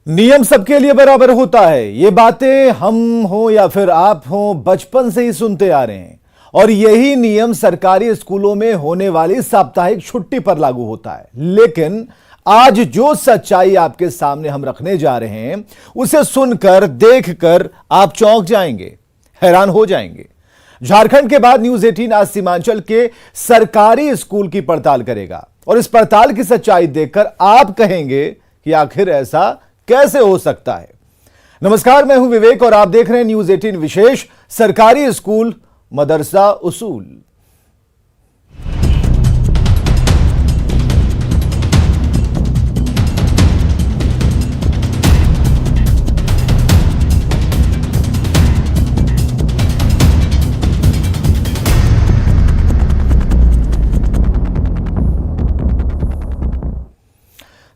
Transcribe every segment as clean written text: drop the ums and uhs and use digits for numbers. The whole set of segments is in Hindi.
नियम सबके लिए बराबर होता है। ये बातें हम हो या फिर आप हो बचपन से ही सुनते आ रहे हैं और यही नियम सरकारी स्कूलों में होने वाली साप्ताहिक छुट्टी पर लागू होता है। लेकिन आज जो सच्चाई आपके सामने हम रखने जा रहे हैं उसे सुनकर देखकर आप चौंक जाएंगे, हैरान हो जाएंगे। झारखंड के बाद न्यूज 18 आज सीमांचल के सरकारी स्कूल की पड़ताल करेगा और इस पड़ताल की सच्चाई देखकर आप कहेंगे कि आखिर ऐसा कैसे हो सकता है। नमस्कार, मैं हूं विवेक और आप देख रहे हैं न्यूज 18 विशेष सरकारी स्कूल मदरसा उसूल।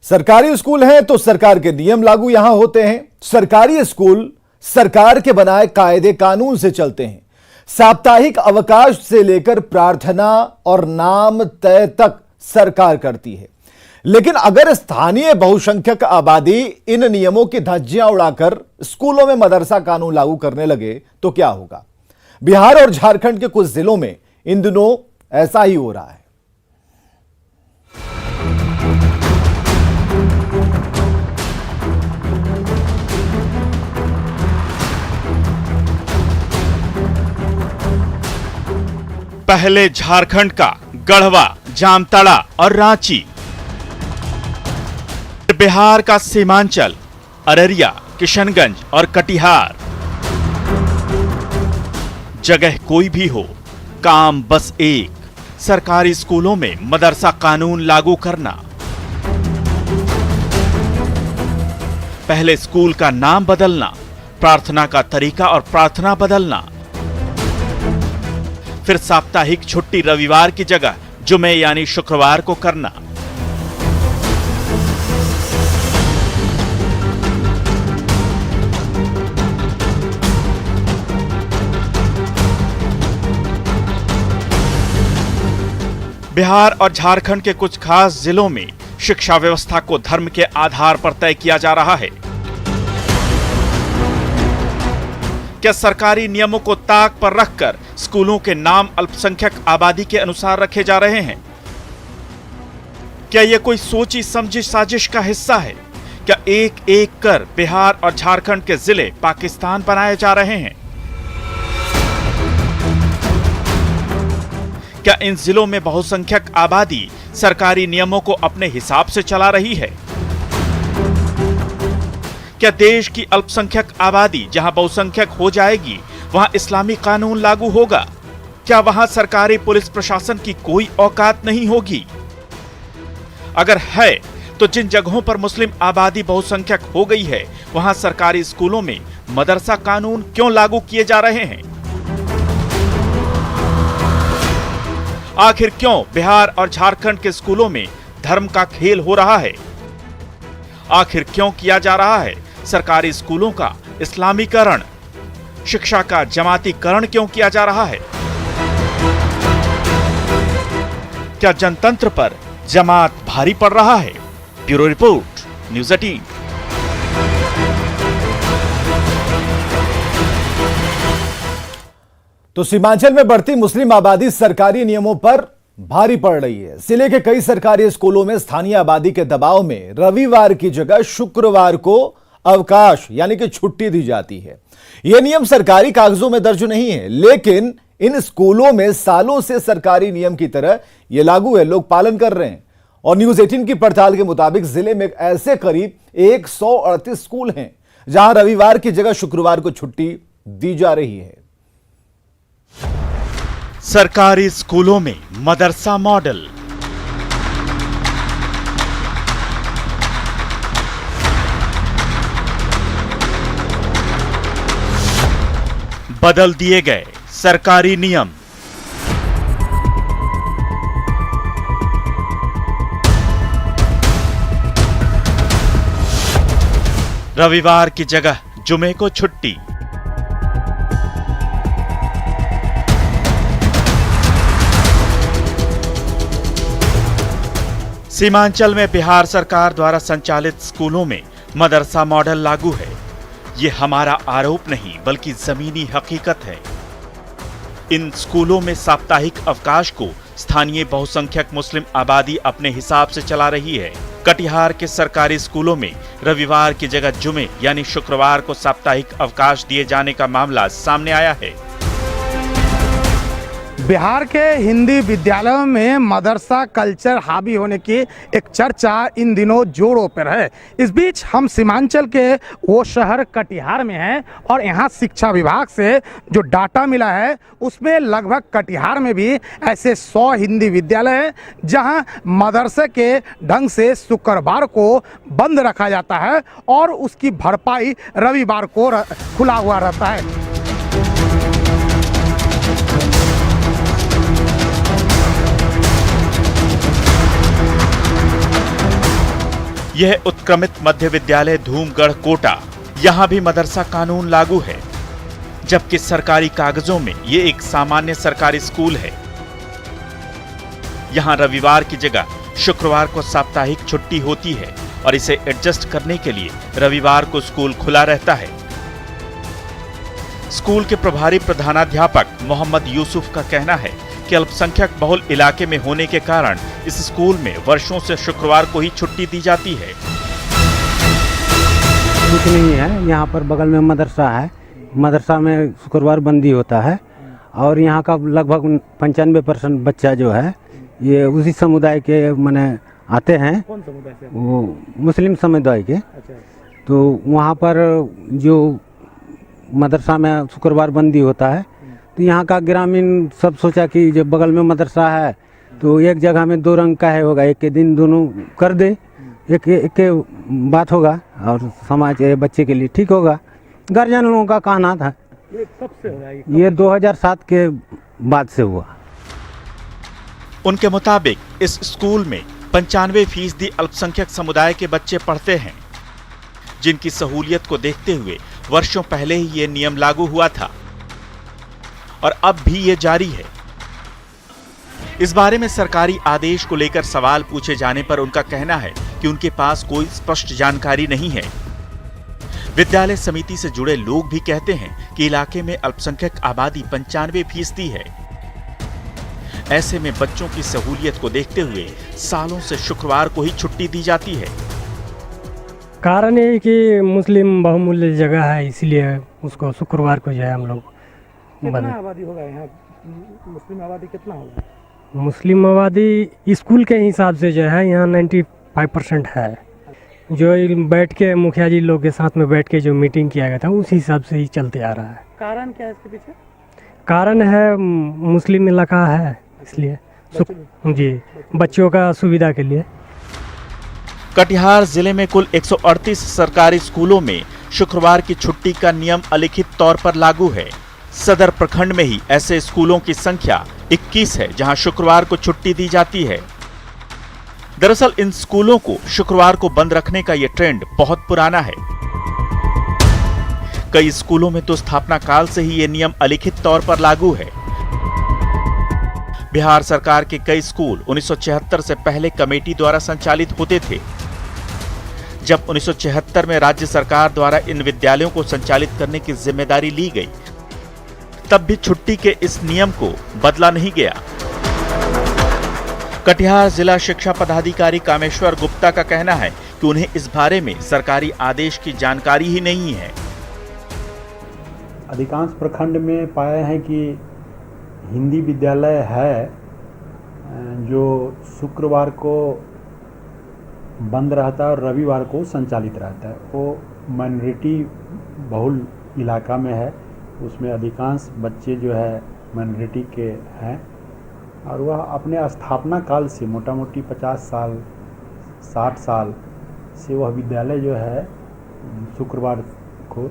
सरकारी स्कूल हैं तो सरकार के नियम लागू यहां होते हैं। सरकारी स्कूल सरकार के बनाए कायदे कानून से चलते हैं। साप्ताहिक अवकाश से लेकर प्रार्थना और नाम तय तक सरकार करती है। लेकिन अगर स्थानीय बहुसंख्यक आबादी इन नियमों की धज्जियां उड़ाकर स्कूलों में मदरसा कानून लागू करने लगे तो क्या होगा? बिहार और झारखंड के कुछ जिलों में इन दिनों ऐसा ही हो रहा है। पहले झारखंड का गढ़वा, जामताड़ा और रांची, बिहार का सीमांचल, अररिया, किशनगंज और कटिहार। जगह कोई भी हो, काम बस एक, सरकारी स्कूलों में मदरसा कानून लागू करना। पहले स्कूल का नाम बदलना, प्रार्थना का तरीका और प्रार्थना बदलना, फिर साप्ताहिक छुट्टी रविवार की जगह जुमे यानी शुक्रवार को करना। बिहार और झारखंड के कुछ खास जिलों में शिक्षा व्यवस्था को धर्म के आधार पर तय किया जा रहा है। क्या सरकारी नियमों को ताक पर रखकर स्कूलों के नाम अल्पसंख्यक आबादी के अनुसार रखे जा रहे हैं? क्या यह कोई सोची समझी साजिश का हिस्सा है? क्या एक एक कर बिहार और झारखंड के जिले पाकिस्तान बनाए जा रहे हैं? क्या इन जिलों में बहुसंख्यक आबादी सरकारी नियमों को अपने हिसाब से चला रही है? क्या देश की अल्पसंख्यक आबादी जहां बहुसंख्यक हो जाएगी वहां इस्लामी कानून लागू होगा? क्या वहां सरकारी पुलिस प्रशासन की कोई औकात नहीं होगी? अगर है तो जिन जगहों पर मुस्लिम आबादी बहुसंख्यक हो गई है वहां सरकारी स्कूलों में मदरसा कानून क्यों लागू किए जा रहे हैं? आखिर क्यों बिहार और झारखंड के स्कूलों में धर्म का खेल हो रहा है? आखिर क्यों किया जा रहा है सरकारी स्कूलों का इस्लामीकरण? शिक्षा का जमातीकरण क्यों किया जा रहा है? क्या जनतंत्र पर जमात भारी पड़ रहा है? Bureau report, news 18। तो सीमांचल में बढ़ती मुस्लिम आबादी सरकारी नियमों पर भारी पड़ रही है। जिले के कई सरकारी स्कूलों में स्थानीय आबादी के दबाव में रविवार की जगह शुक्रवार को अवकाश यानी कि छुट्टी दी जाती है। यह नियम सरकारी कागजों में दर्ज नहीं है, लेकिन इन स्कूलों में सालों से सरकारी नियम की तरह यह लागू है, लोग पालन कर रहे हैं। और न्यूज 18 की पड़ताल के मुताबिक जिले में ऐसे करीब 138 स्कूल हैं जहां रविवार की जगह शुक्रवार को छुट्टी दी जा रही है। सरकारी स्कूलों में मदरसा मॉडल। बदल दिए गए सरकारी नियम। रविवार की जगह जुमे को छुट्टी। सीमांचल में बिहार सरकार द्वारा संचालित स्कूलों में मदरसा मॉडल लागू है, ये हमारा आरोप नहीं बल्कि जमीनी हकीकत है। इन स्कूलों में साप्ताहिक अवकाश को स्थानीय बहुसंख्यक मुस्लिम आबादी अपने हिसाब से चला रही है। कटिहार के सरकारी स्कूलों में रविवार की जगह जुमे यानी शुक्रवार को साप्ताहिक अवकाश दिए जाने का मामला सामने आया है। बिहार के हिंदी विद्यालयों में मदरसा कल्चर हावी होने की एक चर्चा इन दिनों जोरों पर है। इस बीच हम सीमांचल के वो शहर कटिहार में हैं और यहाँ शिक्षा विभाग से जो डाटा मिला है उसमें लगभग कटिहार में भी ऐसे 100 हिंदी विद्यालय हैं जहाँ मदरसे के ढंग से शुक्रवार को बंद रखा जाता है और उसकी भरपाई रविवार को खुला हुआ रहता है। यह उत्क्रमित मध्य विद्यालय धूमगढ़ कोटा, यहां भी मदरसा कानून लागू है, जबकि सरकारी कागजों में यह एक सामान्य सरकारी स्कूल है। यहां रविवार की जगह शुक्रवार को साप्ताहिक छुट्टी होती है और इसे एडजस्ट करने के लिए रविवार को स्कूल खुला रहता है। स्कूल के प्रभारी प्रधानाध्यापक मोहम्मद यूसुफ का कहना है कि अल्पसंख्यक बहुल इलाके में होने के कारण इस स्कूल में वर्षों से शुक्रवार को ही छुट्टी दी जाती है। कुछ नहीं है, यहाँ पर बगल में मदरसा है, मदरसा में शुक्रवार बंदी होता है और यहाँ का लगभग 95% बच्चा जो है ये उसी समुदाय के माने आते हैं। कौन समुदाय से? वो मुस्लिम समुदाय के। अच्छा। तो वहाँ पर जो मदरसा में शुक्रवार बंदी होता है तो यहाँ का ग्रामीण सब सोचा कि जब बगल में मदरसा है तो एक जगह में 2 रंग का है होगा, एक के दिन दोनों कर दे, एक के बात होगा और समाज के बच्चे के लिए ठीक होगा। गार्जियन लोगों का कहना था। ये कब से हो रहा है? ये 2007 के बाद से हुआ। उनके मुताबिक इस स्कूल में 95% अल्पसंख्यक समुदाय के बच्चे पढ़ते हैं, जिनकी सहूलियत को देखते हुए वर्षों पहले ही ये नियम लागू हुआ था और अब भी ये जारी है। इस बारे में सरकारी आदेश को लेकर सवाल पूछे जाने पर उनका कहना है कि उनके पास कोई स्पष्ट जानकारी नहीं है। विद्यालय समिति से जुड़े लोग भी कहते हैं कि इलाके में अल्पसंख्यक आबादी 95% है। ऐसे में बच्चों की सहूलियत को देखते हुए सालों से शुक्रवार को ही छुट्टी दी जाती है। कारण ये कि मुस्लिम बहुमूल्य जगह है, इसलिए उसको शुक्रवार को जो है हम लोग कितना आबादी होगा यहाँ? मुस्लिम आबादी कितना होगा? मुस्लिम आबादी स्कूल के हिसाब से जो है यहाँ 95% है। जो बैठ के मुखिया जी लोग के साथ में बैठ के जो मीटिंग किया गया था उस हिसाब से ही चलते आ रहा है। कारण क्या है इसके पीछे? कारण है मुस्लिम इलाका है, इसलिए जी बच्चों का सुविधा के लिए। कटिहार जिले में कुल 138 सरकारी स्कूलों में शुक्रवार की छुट्टी का नियम अलिखित तौर पर लागू है। सदर प्रखंड में ही ऐसे स्कूलों की संख्या 21 है जहां शुक्रवार को छुट्टी दी जाती है। दरअसल इन स्कूलों को शुक्रवार को बंद रखने का यह ट्रेंड बहुत पुराना है। कई स्कूलों में तो स्थापना काल से ही यह नियम अलिखित तौर पर लागू है। बिहार सरकार के कई स्कूल 1976 से पहले कमेटी द्वारा संचालित होते थे। जब 1976 में राज्य सरकार द्वारा इन विद्यालयों को संचालित करने की जिम्मेदारी ली गई, तब भी छुट्टी के इस नियम को बदला नहीं गया। कटिहार जिला शिक्षा पदाधिकारी कामेश्वर गुप्ता का कहना है कि उन्हें इस बारे में सरकारी आदेश की जानकारी ही नहीं है। अधिकांश प्रखंड में पाए हैं कि हिंदी विद्यालय है जो शुक्रवार को बंद रहता है और रविवार को संचालित रहता है। वो माइनॉरिटी बहुल इलाका में है, उसमें अधिकांश बच्चे जो है माइनॉरिटी के हैं और वह अपने स्थापना काल से मोटा मोटी 50 साल 60 साल से वह विद्यालय जो है शुक्रवार को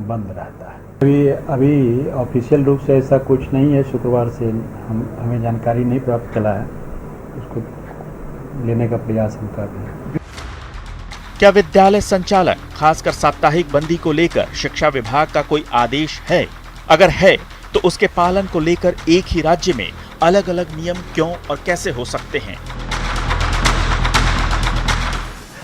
बंद रहता है। अभी ऑफिशियल रूप से ऐसा कुछ नहीं है, शुक्रवार से हमें जानकारी नहीं प्राप्त चला है, उसको लेने का प्रयास हम कर रहे हैं। क्या विद्यालय संचालन खासकर साप्ताहिक बंदी को लेकर शिक्षा विभाग का कोई आदेश है? अगर है तो उसके पालन को लेकर एक ही राज्य में अलग अलग नियम क्यों और कैसे हो सकते हैं?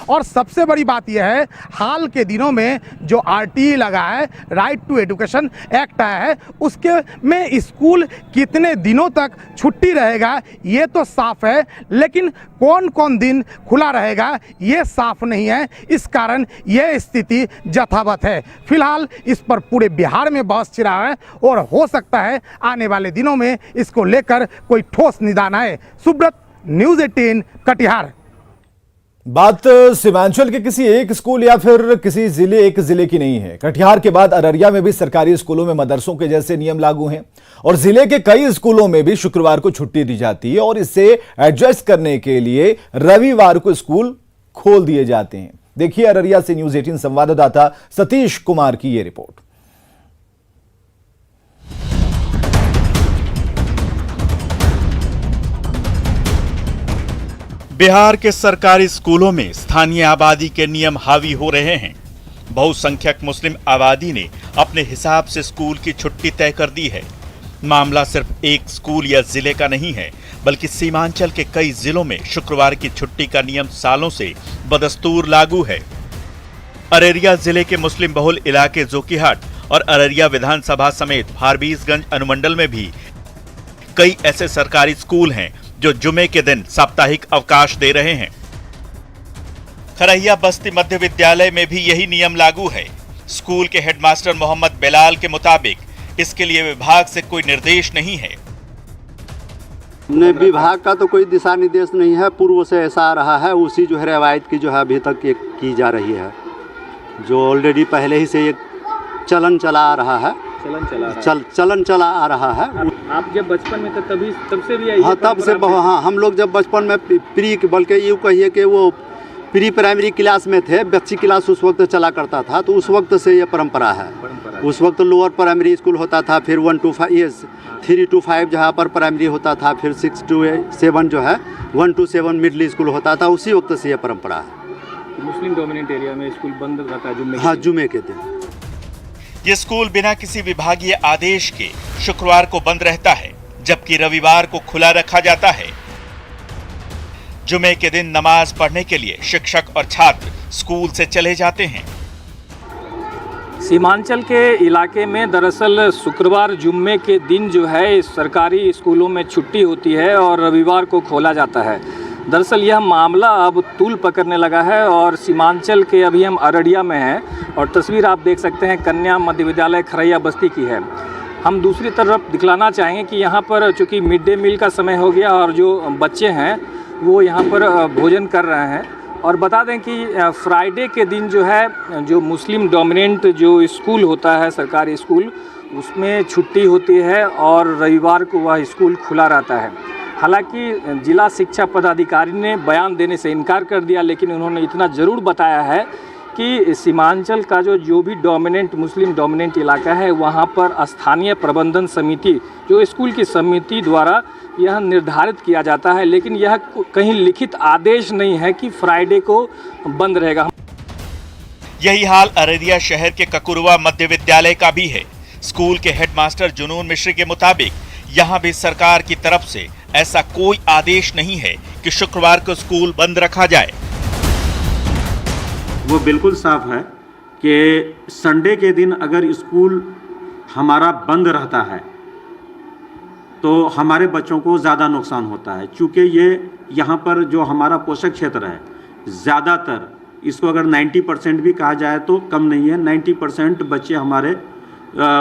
और सबसे बड़ी बात यह है, हाल के दिनों में जो RTE लगा है, राइट टू एजुकेशन एक्ट आया है, उसके में स्कूल कितने दिनों तक छुट्टी रहेगा ये तो साफ है, लेकिन कौन कौन दिन खुला रहेगा ये साफ नहीं है। इस कारण यह स्थिति यथावत है। फिलहाल इस पर पूरे बिहार में बहस छिड़ा है और हो सकता है आने वाले दिनों में इसको लेकर कोई ठोस निदान आए। सुब्रत, न्यूज़ 18 कटिहार। बात सीमांचल के किसी एक स्कूल या फिर किसी एक जिले की नहीं है। कटिहार के बाद अररिया में भी सरकारी स्कूलों में मदरसों के जैसे नियम लागू हैं और जिले के कई स्कूलों में भी शुक्रवार को छुट्टी दी जाती है और इससे एडजस्ट करने के लिए रविवार को स्कूल खोल दिए जाते हैं। देखिए अररिया से न्यूज़ 18 संवाददाता सतीश कुमार की यह रिपोर्ट। बिहार के सरकारी स्कूलों में स्थानीय आबादी के नियम हावी हो रहे हैं। बहुसंख्यक मुस्लिम आबादी ने अपने हिसाब से स्कूल की छुट्टी तय कर दी है। मामला सिर्फ एक स्कूल या जिले का नहीं है, बल्कि सीमांचल के कई जिलों में शुक्रवार की छुट्टी का नियम सालों से बदस्तूर लागू है। अररिया जिले के मुस्लिम बहुल इलाके जोकीहाट और अररिया विधानसभा समेत फारबिसगंज अनुमंडल में भी कई ऐसे सरकारी स्कूल हैं जो जुमे के दिन साप्ताहिक अवकाश दे रहे हैं। खरहिया बस्ती मध्य विद्यालय में भी यही नियम लागू है। स्कूल के हेडमास्टर मोहम्मद बेलाल के मुताबिक इसके लिए विभाग से कोई निर्देश नहीं है। विभाग का तो कोई दिशा निर्देश नहीं है, पूर्व से ऐसा आ रहा है, उसी जो है रवायत की जो है अभी तक की जा रही है, जो ऑलरेडी पहले ही से एक चलन चला आ रहा है। चलन चला आ रहा है। आप जब बचपन में थे तब से भी हाँ, तब से हाँ, हम लोग जब बचपन में बल्कि यूँ कहिए कि वो प्री प्राइमरी क्लास में थे, बच्ची क्लास उस वक्त चला करता था, तो उस वक्त से ये परंपरा है। उस वक्त लोअर प्राइमरी स्कूल होता था, फिर 1 to 5 ये 3 to 5 जहाँ पर प्राइमरी होता था, फिर 6 to 7 जो है 1 to 7 मिडिल स्कूल होता था। उसी वक्त से ये परंपरा है। मुस्लिम डोमिनेंट एरिया में स्कूल बंद रहता है जुम्मे? हाँ, जुम्मे के दिन। ये स्कूल बिना किसी विभागीय आदेश के शुक्रवार को बंद रहता है, जबकि रविवार को खुला रखा जाता है। जुमे के दिन नमाज पढ़ने के लिए शिक्षक और छात्र स्कूल से चले जाते हैं। सीमांचल के इलाके में दरअसल शुक्रवार जुम्मे के दिन जो है सरकारी स्कूलों में छुट्टी होती है और रविवार को खोला जाता है। दरअसल यह मामला अब तूल पकड़ने लगा है और सीमांचल के अभी हम अररिया में हैं और तस्वीर आप देख सकते हैं कन्या मध्य विद्यालय खरहिया बस्ती की है। हम दूसरी तरफ दिखलाना चाहेंगे कि यहाँ पर चूँकि मिड डे मील का समय हो गया और जो बच्चे हैं वो यहाँ पर भोजन कर रहे हैं। और बता दें कि फ्राइडे के दिन जो है जो मुस्लिम डोमिनेंट जो स्कूल होता है सरकारी स्कूल, उसमें छुट्टी होती है और रविवार को वह स्कूल खुला रहता है। हालांकि जिला शिक्षा पदाधिकारी ने बयान देने से इनकार कर दिया, लेकिन उन्होंने इतना ज़रूर बताया है कि सीमांचल का जो भी डोमिनेंट मुस्लिम डोमिनेंट इलाका है वहाँ पर स्थानीय प्रबंधन समिति जो स्कूल की समिति द्वारा यह निर्धारित किया जाता है, लेकिन यह कहीं लिखित आदेश नहीं है कि फ्राइडे को बंद रहेगा। यही हाल अररिया शहर के ककुरवा मध्य विद्यालय का भी है। स्कूल के हेडमास्टर जुनून मिश्र के मुताबिक यहाँ भी सरकार की तरफ से ऐसा कोई आदेश नहीं है कि शुक्रवार को स्कूल बंद रखा जाए। वो बिल्कुल साफ है कि संडे के दिन अगर स्कूल हमारा बंद रहता है तो हमारे बच्चों को ज़्यादा नुकसान होता है, क्योंकि ये यहाँ पर जो हमारा पोषक क्षेत्र है ज़्यादातर इसको अगर 90% भी कहा जाए तो कम नहीं है। 90% बच्चे हमारे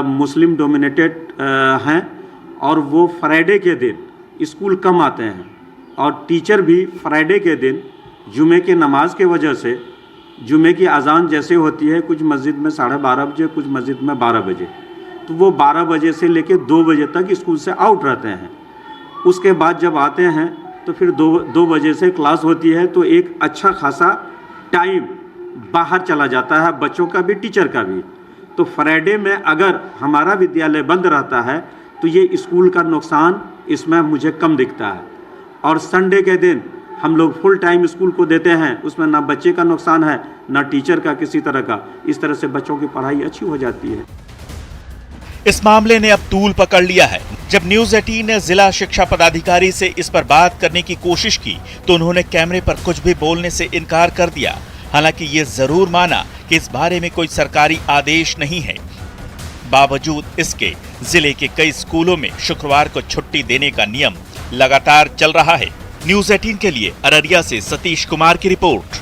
मुस्लिम डोमिनेटेड हैं और वो फ्राइडे के दिन स्कूल कम आते हैं और टीचर भी फ्राइडे के दिन जुमे की नमाज के वजह से जुमे की अजान जैसे होती है कुछ मस्जिद में 12:30 बजे, कुछ मस्जिद में 12 बजे, तो वो 12 बजे से लेकर 2 बजे तक स्कूल से आउट रहते हैं। उसके बाद जब आते हैं तो फिर 2 बजे से क्लास होती है, तो एक अच्छा खासा टाइम बाहर चला जाता है बच्चों का भी टीचर का भी। तो फ्राइडे में अगर हमारा विद्यालय बंद रहता है तो ये स्कूल का नुकसान इसमें मुझे कम दिखता है। और संडे के दिन हम लोग फुल टाइम स्कूल को देते हैं, उसमें ना बच्चे का नुकसान है ना टीचर का किसी तरह का। इस तरह से बच्चों की पढ़ाई अच्छी हो जाती है। इस मामले ने अब तूल पकड़ लिया है। जब न्यूज़ 18 ने जिला शिक्षा पदाधिकारी से इस पर बात करने की कोशिश की तो उन्होंने कैमरे पर कुछ भी बोलने से इनकार कर दिया। हालांकि ये जरूर माना कि इस बारे में कोई सरकारी आदेश नहीं है। बावजूद इसके जिले के कई स्कूलों में शुक्रवार को छुट्टी देने का नियम लगातार चल रहा है। न्यूज़ 18 के लिए अररिया से सतीश कुमार की रिपोर्ट।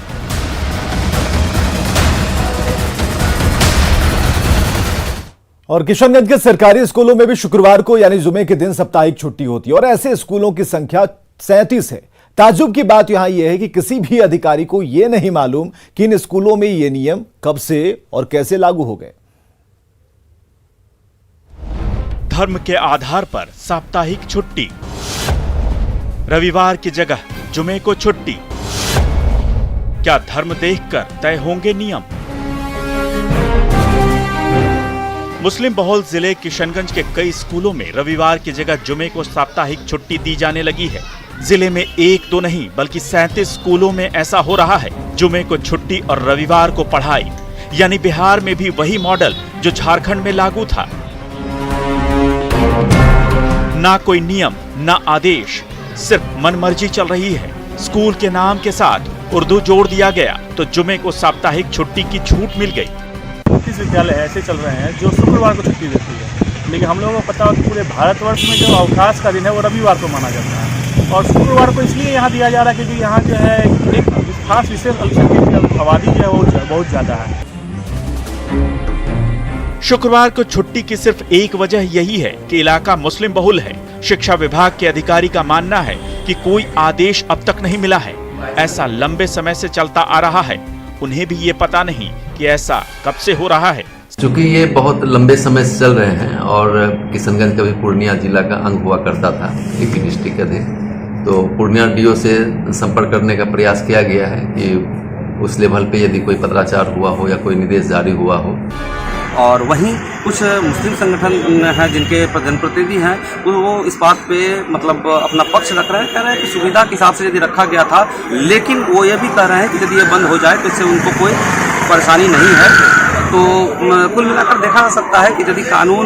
और किशनगंज के सरकारी स्कूलों में भी शुक्रवार को यानी जुमे के दिन साप्ताहिक छुट्टी होती है और ऐसे स्कूलों की संख्या 37 है। ताज्जुब की बात यहां यह है कि किसी भी अधिकारी को यह नहीं मालूम कि इन स्कूलों में ये नियम कब से और कैसे लागू हो गए। धर्म के आधार पर साप्ताहिक छुट्टी, रविवार की जगह जुमे को छुट्टी। क्या धर्म देखकर तय होंगे नियम? मुस्लिम बहुल जिले किशनगंज के कई स्कूलों में रविवार की जगह जुमे को साप्ताहिक छुट्टी दी जाने लगी है। जिले में एक दो नहीं बल्कि 37 स्कूलों में ऐसा हो रहा है। जुमे को छुट्टी और रविवार को पढ़ाई, यानी बिहार में भी वही मॉडल जो झारखंड में लागू था। ना कोई नियम, ना आदेश, सिर्फ मनमर्जी चल रही है। स्कूल के नाम के साथ उर्दू जोड़ दिया गया तो जुमे को साप्ताहिक छुट्टी की छूट मिल गई। 30 विद्यालय ऐसे चल रहे हैं जो शुक्रवार को छुट्टी देती है, लेकिन हम लोगों को पता है कि पूरे भारतवर्ष में जो अवकाश का दिन है वो रविवार को माना जाता है और शुक्रवार को इसलिए यहाँ दिया जा रहा है क्योंकि यहाँ जो है एक खास विशेष अल्पसंख्यक की आबादी जो है वो बहुत ज़्यादा है। शुक्रवार को छुट्टी की सिर्फ एक वजह यही है कि इलाका मुस्लिम बहुल है। शिक्षा विभाग के अधिकारी का मानना है कि कोई आदेश अब तक नहीं मिला है। ऐसा लंबे समय से चलता आ रहा है। उन्हें भी ये पता नहीं कि ऐसा कब से हो रहा है। चूँकि ये बहुत लंबे समय से चल रहे हैं और किशनगंज कभी पूर्णिया जिला का अंग हुआ करता था, एक डिस्ट्रिक्ट अधीन, तो पूर्णिया डीओ से संपर्क करने का प्रयास किया गया है कि उस लेवल पे यदि कोई पत्राचार हुआ हो या कोई निर्देश जारी हुआ हो। और वहीं कुछ मुस्लिम संगठन हैं जिनके जनप्रतिनिधि हैं वो इस बात पे मतलब अपना पक्ष रख रहे हैं, कह रहे हैं कि सुविधा के हिसाब से यदि रखा गया था, लेकिन वो ये भी कह रहे हैं कि यदि ये बंद हो जाए तो इससे उनको कोई परेशानी नहीं है। तो कुल मिलाकर देखा जा सकता है कि यदि कानून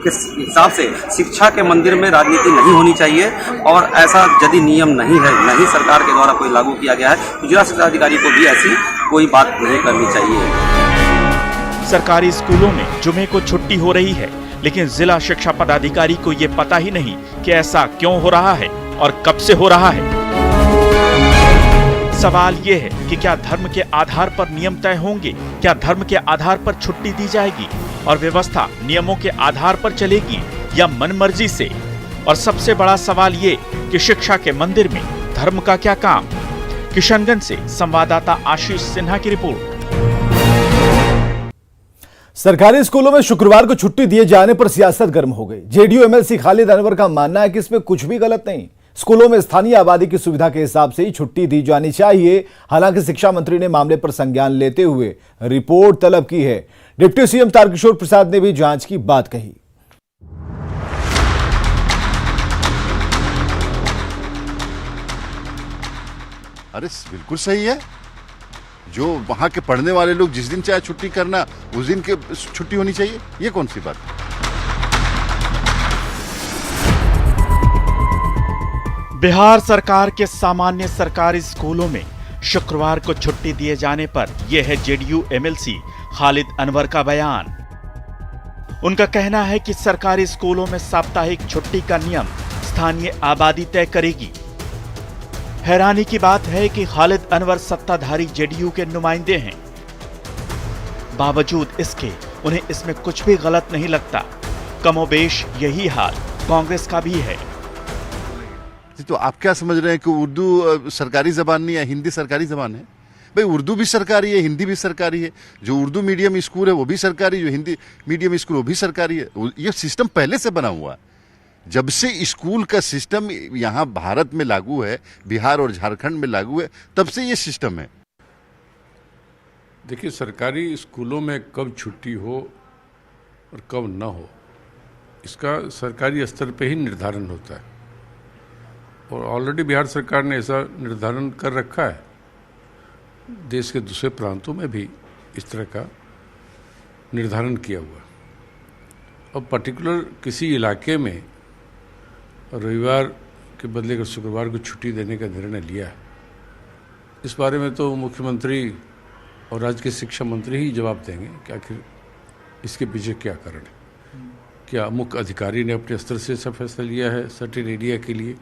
के हिसाब से शिक्षा के मंदिर में राजनीति नहीं होनी चाहिए और ऐसा यदि नियम नहीं है, नहीं सरकार के द्वारा कोई लागू किया गया है, तो जिला शिक्षा अधिकारी को भी ऐसी कोई बात नहीं करनी चाहिए। सरकारी स्कूलों में जुमे को छुट्टी हो रही है, लेकिन जिला शिक्षा पदाधिकारी को ये पता ही नहीं कि ऐसा क्यों हो रहा है और कब से हो रहा है। सवाल ये है कि क्या धर्म के आधार पर नियम तय होंगे? क्या धर्म के आधार पर छुट्टी दी जाएगी और व्यवस्था नियमों के आधार पर चलेगी या मनमर्जी से? और सबसे बड़ा सवाल ये कि शिक्षा के मंदिर में धर्म का क्या काम? किशनगंज से संवाददाता आशीष सिन्हा की रिपोर्ट। सरकारी स्कूलों में शुक्रवार को छुट्टी दिए जाने पर सियासत गर्म हो गई। जेडीयू एमएलसी खालिद अनवर का मानना है कि इसमें कुछ भी गलत नहीं। स्कूलों में स्थानीय आबादी की सुविधा के हिसाब से ही छुट्टी दी जानी चाहिए। हालांकि शिक्षा मंत्री ने मामले पर संज्ञान लेते हुए रिपोर्ट तलब की है। डिप्टी सीएम तारकिशोर प्रसाद ने भी जांच की बात कही। अरे बिल्कुल सही है। जो वहां के पढ़ने वाले लोग जिस दिन चाहे छुट्टी करना उस दिन के छुट्टी होनी चाहिए, ये कौन सी बात है? बिहार सरकार के सामान्य सरकारी स्कूलों में शुक्रवार को छुट्टी दिए जाने पर यह है जेडीयू एमएलसी खालिद अनवर का बयान। उनका कहना है कि सरकारी स्कूलों में साप्ताहिक छुट्टी का नियम स्थानीय आबादी तय करेगी। हैरानी की बात है कि खालिद अनवर सत्ताधारी जेडीयू के नुमाइंदे हैं। बावजूद इसके उन्हें इसमें कुछ भी गलत नहीं लगता। कमोबेश यही हाल कांग्रेस का भी है। तो आप क्या समझ रहे हैं कि उर्दू सरकारी जबान नहीं है, हिंदी सरकारी जबान है? भाई उर्दू भी सरकारी है, हिंदी भी सरकारी है। जो उर्दू मीडियम स्कूल है वो भी सरकारी, जो हिंदी मीडियम स्कूल वो भी सरकारी है। ये सिस्टम पहले से बना हुआ है। जब से स्कूल का सिस्टम यहाँ भारत में लागू है, बिहार और झारखंड में लागू है, तब से ये सिस्टम है। देखिए, सरकारी स्कूलों में कब छुट्टी हो और कब न हो, इसका सरकारी स्तर पे ही निर्धारण होता है और ऑलरेडी बिहार सरकार ने ऐसा निर्धारण कर रखा है। देश के दूसरे प्रांतों में भी इस तरह का निर्धारण किया हुआ। अब पर्टिकुलर किसी इलाके में रविवार के बदले अगर शुक्रवार को छुट्टी देने का निर्णय लिया है इस बारे में तो मुख्यमंत्री और राज्य के शिक्षा मंत्री ही जवाब देंगे कि आखिर इसके पीछे क्या कारण है। क्या मुख्य अधिकारी ने अपने स्तर से ऐसा फैसला लिया है सर्टेन एरिया के लिए,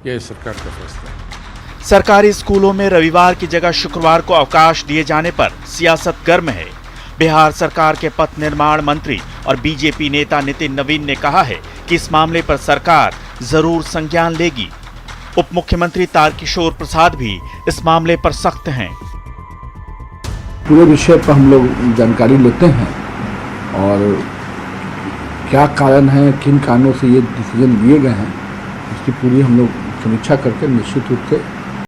या ये सरकार का फैसला है? सरकारी स्कूलों में रविवार की जगह शुक्रवार को अवकाश दिए जाने पर सियासत गर्म है। बिहार सरकार के पथ निर्माण मंत्री और बीजेपी नेता नितिन नवीन ने कहा है कि इस मामले पर सरकार जरूर संज्ञान लेगी। उप मुख्यमंत्री तारकिशोर प्रसाद भी इस मामले पर सख्त हैं। पूरे विषय पर हम लोग जानकारी लेते हैं और क्या कारण है, किन कारणों से ये डिसीजन लिए गए हैं, इसकी पूरी हम लोग समीक्षा करके निश्चित रूप से